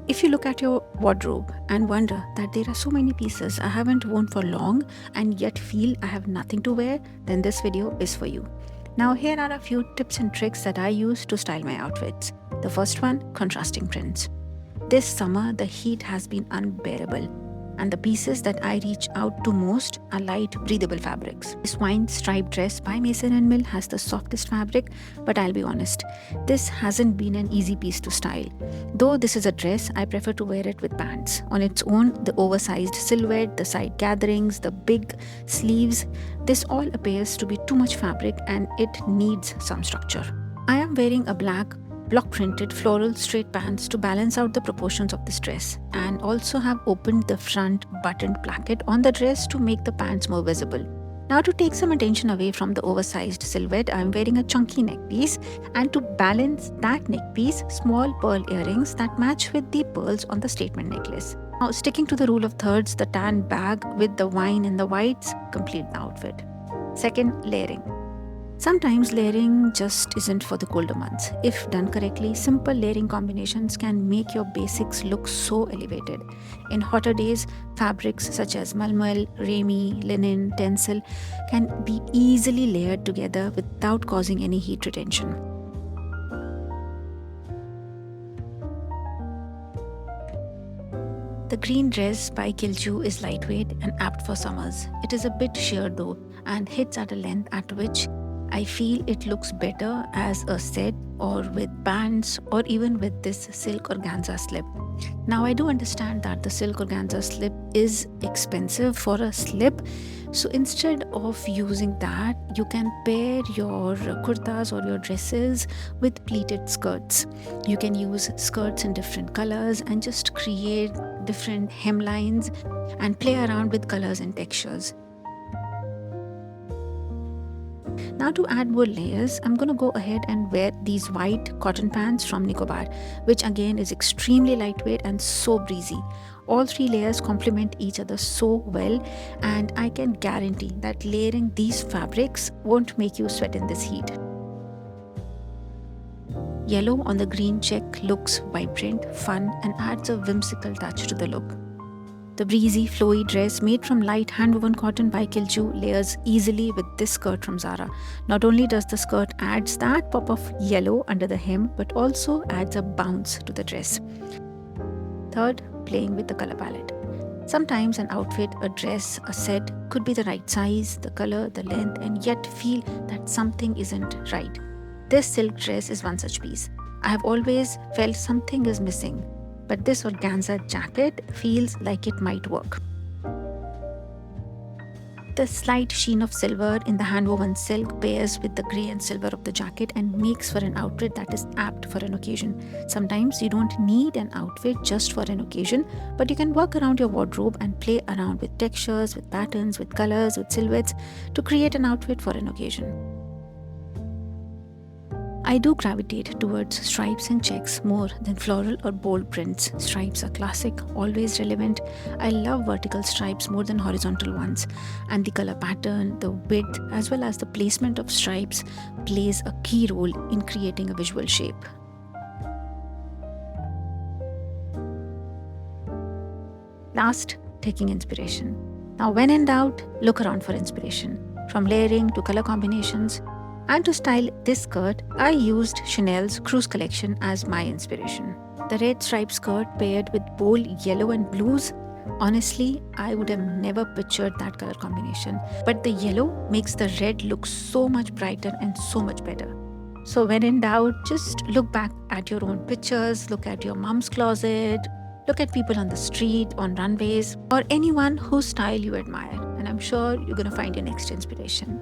If you look at your wardrobe and wonder that there are so many pieces I haven't worn for long and yet feel I have nothing to wear, then this video is for you. Now here are a few tips and tricks that I use to style my outfits. The first one, contrasting prints. This summer the heat has been unbearable, and the pieces that I reach out to most are light, breathable fabrics. This wine striped dress by Mason & Mill has the softest fabric, but I'll be honest, this hasn't been an easy piece to style. Though this is a dress, I prefer to wear it with pants. On its own, the oversized silhouette, the side gatherings, the big sleeves, this all appears to be too much fabric and it needs some structure. I am wearing a black block printed floral straight pants to balance out the proportions of this dress, and also have opened the front buttoned placket on the dress to make the pants more visible. Now to take some attention away from the oversized silhouette, I am wearing a chunky neck piece, and to balance that neck piece, small pearl earrings that match with the pearls on the statement necklace. Now sticking to the rule of thirds, the tan bag with the wine and the whites complete the outfit. Second, layering. Sometimes layering just isn't for the colder months. If done correctly, simple layering combinations can make your basics look so elevated. In hotter days, fabrics such as malmal, rami, linen, tencel can be easily layered together without causing any heat retention. The green dress by Kilju is lightweight and apt for summers. It is a bit sheer though and hits at a length at which I feel it looks better as a set or with bands or even with this silk organza slip. Now I do understand that the silk organza slip is expensive for a slip, so instead of using that, you can pair your kurtas or your dresses with pleated skirts. You can use skirts in different colors and just create different hemlines and play around with colors and textures. Now to add more layers, I'm going to go ahead and wear these white cotton pants from Nicobar, which again is extremely lightweight and so breezy. All three layers complement each other so well, and I can guarantee that layering these fabrics won't make you sweat in this heat. Yellow on the green check looks vibrant, fun, and adds a whimsical touch to the look. The breezy, flowy dress made from light hand-woven cotton by Kilju layers easily with this skirt from Zara. Not only does the skirt adds that pop of yellow under the hem, but also adds a bounce to the dress. Third, playing with the color palette. Sometimes an outfit, a dress, a set could be the right size, the color, the length, and yet feel that something isn't right. This silk dress is one such piece. I have always felt something is missing, but this organza jacket feels like it might work. The slight sheen of silver in the hand-woven silk pairs with the grey and silver of the jacket and makes for an outfit that is apt for an occasion. Sometimes you don't need an outfit just for an occasion, but you can work around your wardrobe and play around with textures, with patterns, with colors, with silhouettes to create an outfit for an occasion. I do gravitate towards stripes and checks more than floral or bold prints. Stripes are classic, always relevant. I love vertical stripes more than horizontal ones, and the color pattern, the width, as well as the placement of stripes plays a key role in creating a visual shape. Last, taking inspiration. Now when in doubt, look around for inspiration. From layering to color combinations. And to style this skirt, I used Chanel's Cruise collection as my inspiration. The red striped skirt paired with bold yellow and blues. Honestly, I would have never pictured that color combination. But the yellow makes the red look so much brighter and so much better. So when in doubt, just look back at your own pictures, look at your mom's closet, look at people on the street, on runways, or anyone whose style you admire. And I'm sure you're going to find your next inspiration.